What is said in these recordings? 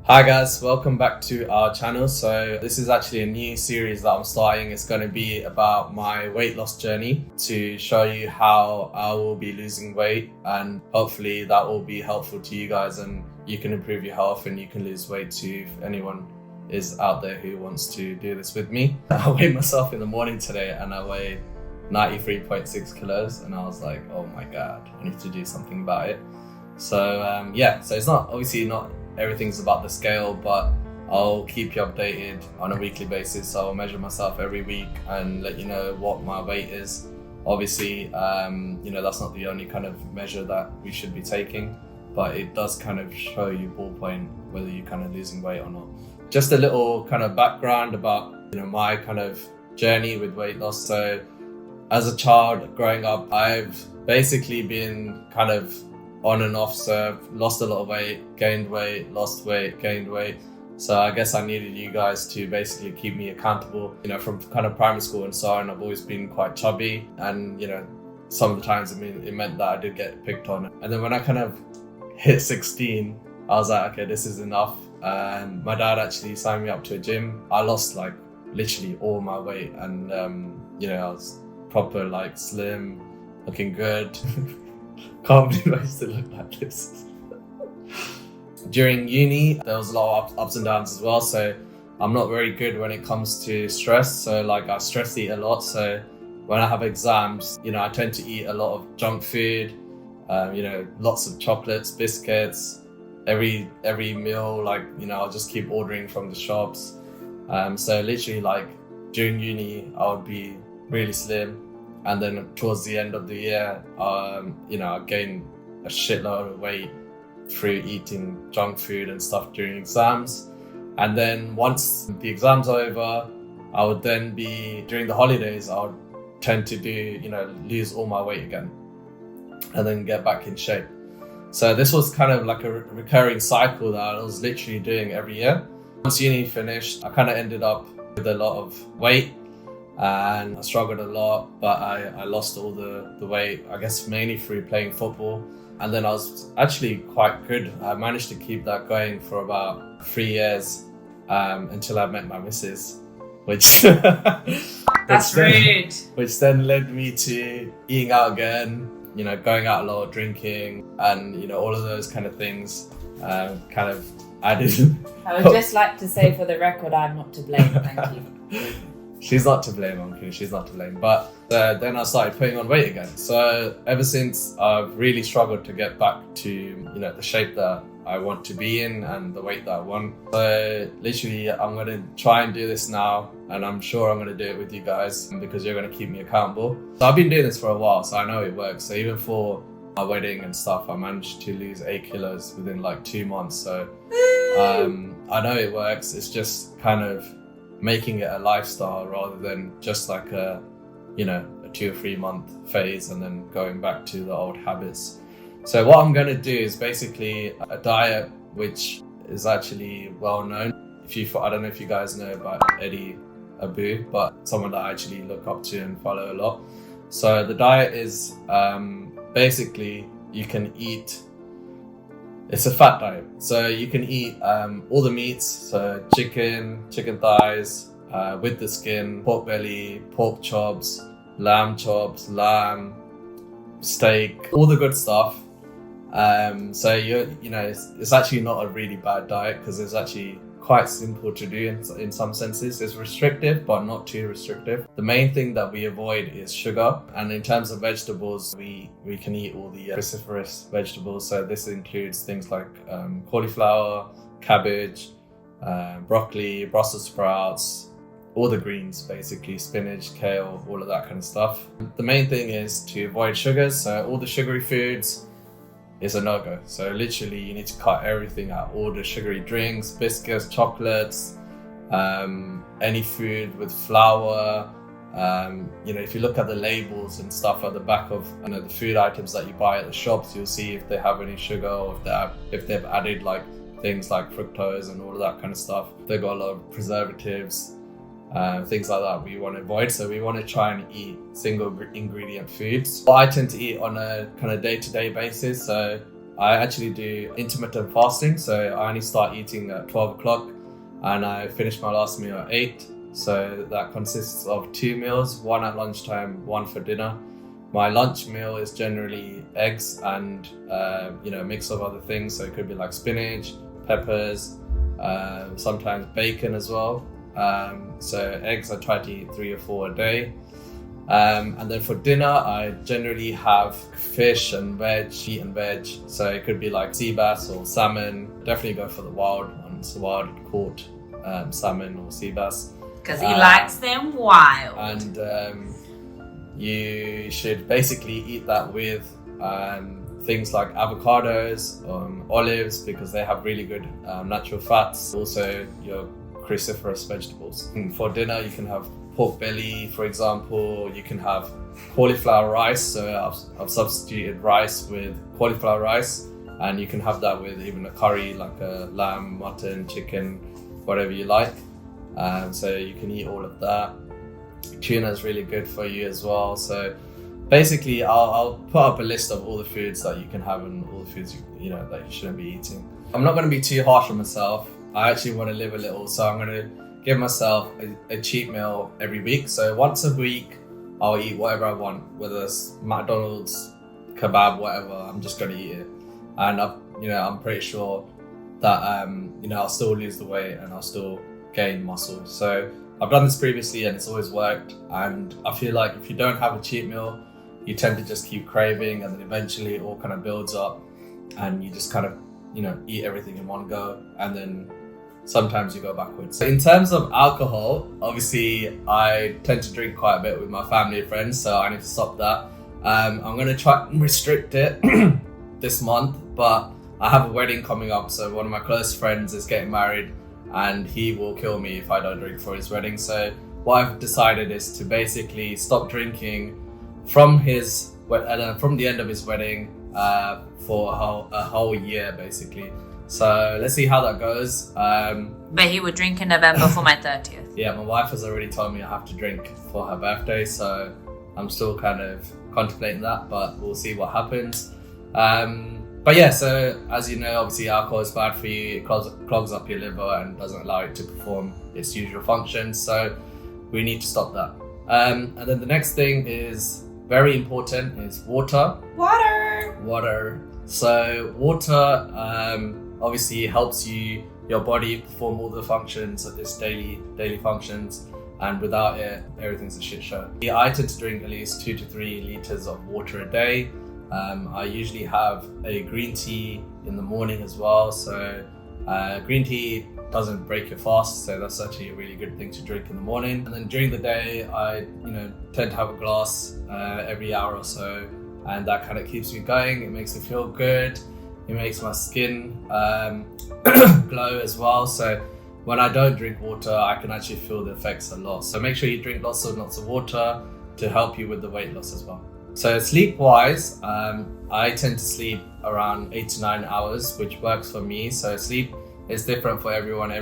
Hi guys, welcome back to our channel. So this is actually a new series that I'm starting. It's going to be about my weight loss journey to show you how I will be losing weight, and hopefully that will be helpful to you guys and you can improve your health and you can lose weight too if anyone is out there who wants to do this with me. I weighed myself in the morning today and I weighed 93.6 kilos and I was like, oh my god, I need to do something about it. So so it's not everything's about the scale, but I'll keep you updated on a weekly basis. So I'll measure myself every week and let you know what my weight is. Obviously, that's not the only kind of measure that we should be taking, but it does kind of show you ballpoint whether you're kind of losing weight or not. Just a little kind of background about my kind of journey with weight loss. So as a child growing up, I've basically been kind of on and off, so I've lost a lot of weight, gained weight, lost weight, gained weight. So I guess I needed you guys to basically keep me accountable. From kind of primary school and so on, I've always been quite chubby, and some of the times it meant that I did get picked on. And then when I kind of hit 16, I was like, okay, this is enough. And my dad actually signed me up to a gym. I lost like literally all my weight, and I was proper like slim, looking good. Can't believe I still look like this. During uni, there was a lot of ups and downs as well. So I'm not very good when it comes to stress. So like I stress eat a lot. So when I have exams, I tend to eat a lot of junk food, lots of chocolates, biscuits, every meal, I'll just keep ordering from the shops. So literally like during uni, I would be really slim. And then towards the end of the year, I gained a shitload of weight through eating junk food and stuff during exams. And then once the exams are over, I would then during the holidays, I would tend to lose all my weight again and then get back in shape. So this was kind of like a recurring cycle that I was literally doing every year. Once uni finished, I kind of ended up with a lot of weight. And I struggled a lot, but I lost all the weight, I guess mainly through playing football. And then I was actually quite good. I managed to keep that going for about 3 years until I met my missus, which That's rude. Which then led me to eating out again, going out a lot, drinking, and all of those kind of things kind of added. I would just like to say for the record, I'm not to blame. Thank you. She's not to blame, I'm kidding, she's not to blame. But then I started putting on weight again. So ever since, I've really struggled to get back to, the shape that I want to be in and the weight that I want. So literally, I'm going to try and do this now. And I'm sure I'm going to do it with you guys because you're going to keep me accountable. So I've been doing this for a while, so I know it works. So even for my wedding and stuff, I managed to lose 8 kilos within like 2 months. So I know it works. It's just kind of making it a lifestyle rather than just like a 2 or 3 month phase and then going back to the old habits. So what I'm going to do is basically a diet which is actually well known. I don't know if you guys know about Eddie Abu, but someone that I actually look up to and follow a lot. So the diet is basically you can eat. It's a fat diet, so you can eat all the meats, so chicken thighs with the skin, pork belly, pork chops, lamb, steak, all the good stuff. So it's actually not a really bad diet because it's actually quite simple to do in some senses. It's restrictive, but not too restrictive. The main thing that we avoid is sugar. And in terms of vegetables, we can eat all the cruciferous vegetables. So this includes things like cauliflower, cabbage, broccoli, Brussels sprouts, all the greens basically, spinach, kale, all of that kind of stuff. The main thing is to avoid sugars. So all the sugary foods is a no-go. So literally you need to cut everything out, all the sugary drinks, biscuits, chocolates, any food with flour. If you look at the labels and stuff at the back of the food items that you buy at the shops, you'll see if they have any sugar or if they've added like things like fructose and all of that kind of stuff. They've got a lot of preservatives, things like that we want to avoid. So we want to try and eat single ingredient foods. What I tend to eat on a kind of day-to-day basis, so I actually do intermittent fasting, so I only start eating at 12 o'clock and I finish my last meal at 8. So that consists of 2 meals, one at lunchtime, one for dinner. My lunch meal is generally eggs and a mix of other things. So it could be like spinach, peppers, sometimes bacon as well. So eggs I try to eat 3 or 4 a day. And then for dinner, I generally have fish and veg, meat and veg. So it could be like Seabass or salmon. Definitely go for the wild ones, wild caught salmon or Seabass. Because he likes them wild. And you should basically eat that with things like avocados, olives, because they have really good natural fats. Also, your cruciferous vegetables. And for dinner, you can have pork belly, for example. You can have cauliflower rice. So I've substituted rice with cauliflower rice, and you can have that with even a curry, like a lamb, mutton, chicken, whatever you like. So you can eat all of that. Tuna is really good for you as well. So basically, I'll put up a list of all the foods that you can have and all the foods that you shouldn't be eating. I'm not going to be too harsh on myself. I actually want to live a little, so I'm going to give myself a cheat meal every week. So once a week, I'll eat whatever I want, whether it's McDonald's, kebab, whatever. I'm just going to eat it, and I'm pretty sure that I'll still lose the weight and I'll still gain muscle. So I've done this previously and it's always worked. And I feel like if you don't have a cheat meal, you tend to just keep craving, and then eventually it all kind of builds up, and you just kind of eat everything in one go, and then sometimes you go backwards. So in terms of alcohol, obviously I tend to drink quite a bit with my family and friends, so I need to stop that. I'm going to try and restrict it this month, but I have a wedding coming up, so one of my close friends is getting married and he will kill me if I don't drink for his wedding. So what I've decided is to basically stop drinking from the end of his wedding for a whole year basically. So let's see how that goes. But he would drink in November for my 30th. Yeah, my wife has already told me I have to drink for her birthday, so I'm still kind of contemplating that, but we'll see what happens. But yeah, so as you know, obviously alcohol is bad for you. It clogs up your liver and doesn't allow it to perform its usual functions. So we need to stop that. And then the next thing is very important, is water. Water. So water obviously helps your body perform all the functions of its daily functions, and without it, everything's a shit show. I tend to drink at least 2 to 3 liters of water a day. I usually have a green tea in the morning as well. So green tea doesn't break your fast, so that's actually a really good thing to drink in the morning. And then during the day, I tend to have a glass every hour or so, and that kind of keeps me going. It makes me feel good. It makes my skin glow as well. So when I don't drink water, I can actually feel the effects a lot. So make sure you drink lots of water to help you with the weight loss as well. So sleep wise, I tend to sleep around 8 to 9 hours, which works for me. So sleep is different for everyone.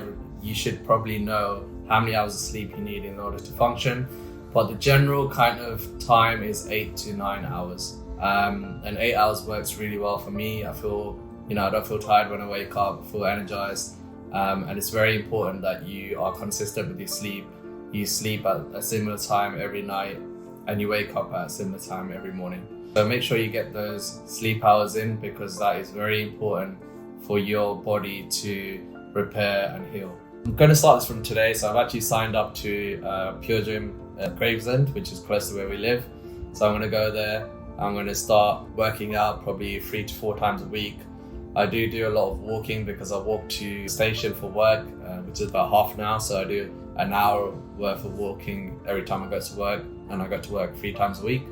You should probably know how many hours of sleep you need in order to function. But the general kind of time is 8 to 9 hours. And 8 hours works really well for me. I feel, I don't feel tired when I wake up, I feel energized. And it's very important that you are consistent with your sleep. You sleep at a similar time every night, and you wake up at a similar time every morning. So make sure you get those sleep hours in, because that is very important for your body to repair and heal. I'm going to start this from today. So I've actually signed up to Pure Gym at Gravesend, which is close to where we live. So I'm going to go there. I'm going to start working out probably 3 to 4 times a week. I do a lot of walking because I walk to the station for work, which is about half an hour. So I do an hour worth of walking every time I go to work, and I go to work 3 times a week.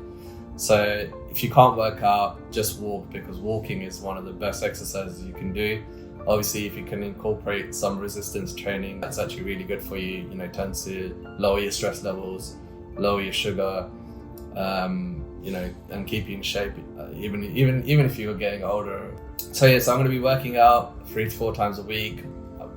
So if you can't work out, just walk, because walking is one of the best exercises you can do. Obviously, if you can incorporate some resistance training, that's actually really good for you. It tends to lower your stress levels, lower your sugar, and keep you in shape, even if you're getting older. So yes, I'm going to be working out 3 to 4 times a week,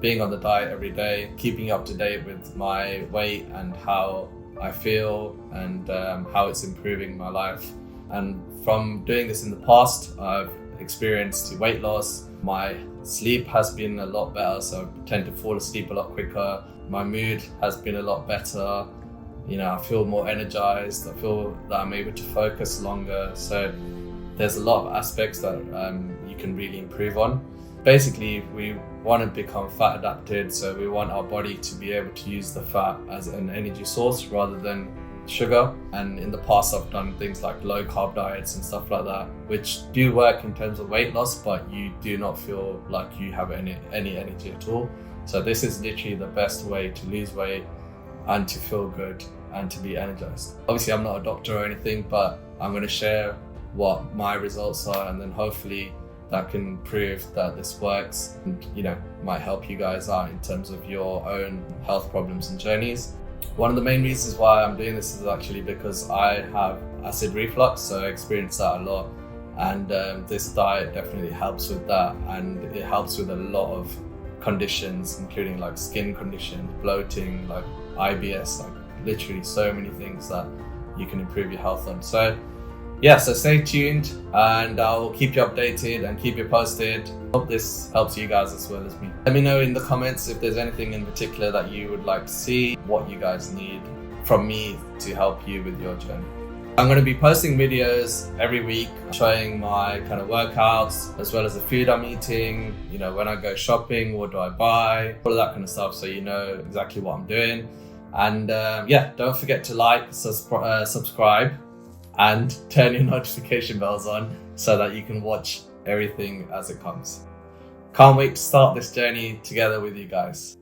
being on the diet every day, keeping up to date with my weight and how I feel, and how it's improving my life. And from doing this in the past, I've experienced weight loss. My sleep has been a lot better, so I tend to fall asleep a lot quicker. My mood has been a lot better. You know, I feel more energized. I feel that I'm able to focus longer. So there's a lot of aspects that you can really improve on. Basically, we want to become fat adapted, so we want our body to be able to use the fat as an energy source rather than sugar. And in the past, I've done things like low carb diets and stuff like that, which do work in terms of weight loss, but you do not feel like you have any energy at all. So this is literally the best way to lose weight and to feel good and to be energized. Obviously, I'm not a doctor or anything, but I'm going to share what my results are, and then hopefully that can prove that this works and, you know, might help you guys out in terms of your own health problems and journeys. One of the main reasons why I'm doing this is actually because I have acid reflux, so I experience that a lot, and this diet definitely helps with that, and it helps with a lot of conditions, including like skin conditions, bloating, like IBS, like literally so many things that you can improve your health on. So yeah, so stay tuned and I'll keep you updated and keep you posted. Hope this helps you guys as well as me. Let me know in the comments if there's anything in particular that you would like to see, what you guys need from me to help you with your journey. I'm going to be posting videos every week showing my kind of workouts as well as the food I'm eating, you know, when I go shopping, what do I buy, all of that kind of stuff, so you know exactly what I'm doing. And yeah, don't forget to like, subscribe, and turn your notification bells on so that you can watch everything as it comes. Can't wait to start this journey together with you guys.